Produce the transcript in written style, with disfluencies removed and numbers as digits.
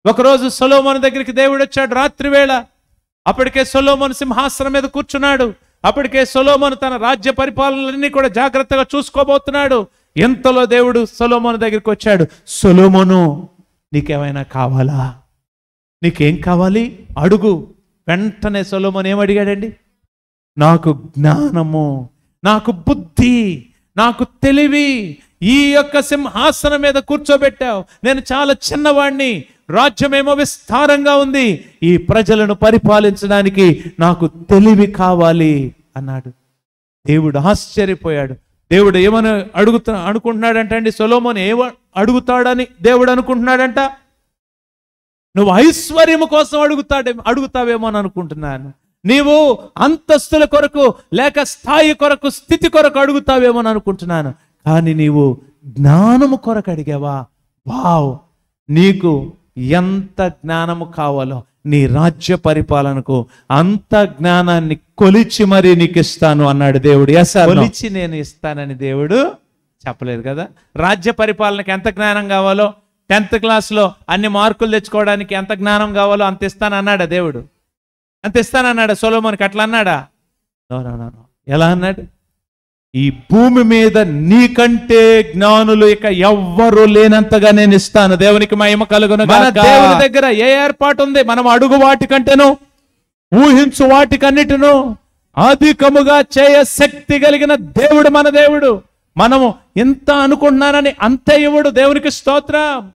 ఒకరోజు సొలొమోను దగ్గరికి దేవుడు వచ్చాడు రాత్రి వేళ. అప్పటికే సొలొమోను సింహాసనం మీద కూర్చున్నాడు. అప్పటికే సొలొమోను తన రాజ్య పరిపాలనలన్నీ కూడా జాగ్రత్తగా చూసుకోబోతున్నాడు. ఎంతలో దేవుడు సొలొమోను దగ్గరికి వచ్చాడు. సొలొమోను, నీకేమైనా కావాలా? నీకేం కావాలి అడుగు. వెంటనే సొలొమోను ఏమడిగాడండి? నాకు జ్ఞానము, నాకు బుద్ధి, నాకు తెలివి, ఈ యొక్క సింహాసనం మీద కూర్చోబెట్టావు. నేను చాలా చిన్నవాణ్ణి, రాజ్యమేమో విస్తారంగా ఉంది, ఈ ప్రజలను పరిపాలించడానికి నాకు తెలివి కావాలి అన్నాడు. దేవుడు ఆశ్చర్యపోయాడు. దేవుడు ఏమని అనుకుంటున్నాడంట అండి? సొలొమోను అడుగుతాడని దేవుడు అనుకుంటున్నాడంట, నువ్వు ఐశ్వర్యము కోసం అడుగుతావేమో అని అనుకుంటున్నాను. నీవు అంతస్తుల కొరకు లేక స్థాయి కొరకు స్థితి కొరకు అడుగుతావేమో అని అనుకుంటున్నాను. కానీ నీవు జ్ఞానము కొరకు అడిగావా? వావ్! నీకు ఎంత జ్ఞానము కావాలో నీ రాజ్య పరిపాలనకు అంత జ్ఞానాన్ని కొలిచి మరీ నీకు ఇస్తాను అన్నాడు దేవుడు. కొలిచి నేను ఇస్తానని దేవుడు చెప్పలేదు కదా. రాజ్య పరిపాలనకి ఎంత జ్ఞానం కావాలో, 10th క్లాస్లో అన్ని మార్కులు తెచ్చుకోవడానికి ఎంత జ్ఞానం కావాలో అంత ఇస్తానన్నాడా దేవుడు? అంత ఇస్తానన్నాడా సొలొమోనుకి? అట్లా అన్నాడా? ఎలా అన్నాడు? ఈ భూమి మీద నీకంటే జ్ఞానులు ఇక ఎవ్వరు లేనంతగా నేను ఇస్తాను. దేవునికి మహిమ కలుగును గాక. దేవుని దగ్గర ఏ ఏర్పాటు ఉంది? మనం అడుగు వాటికంటేను ఊహించు వాటికన్నిటిను అధికముగా చేయ శక్తి కలిగిన దేవుడు మన దేవుడు. మనము ఎంత అనుకుంటున్నానని అంతే ఇవ్వడు. దేవునికి స్తోత్రం.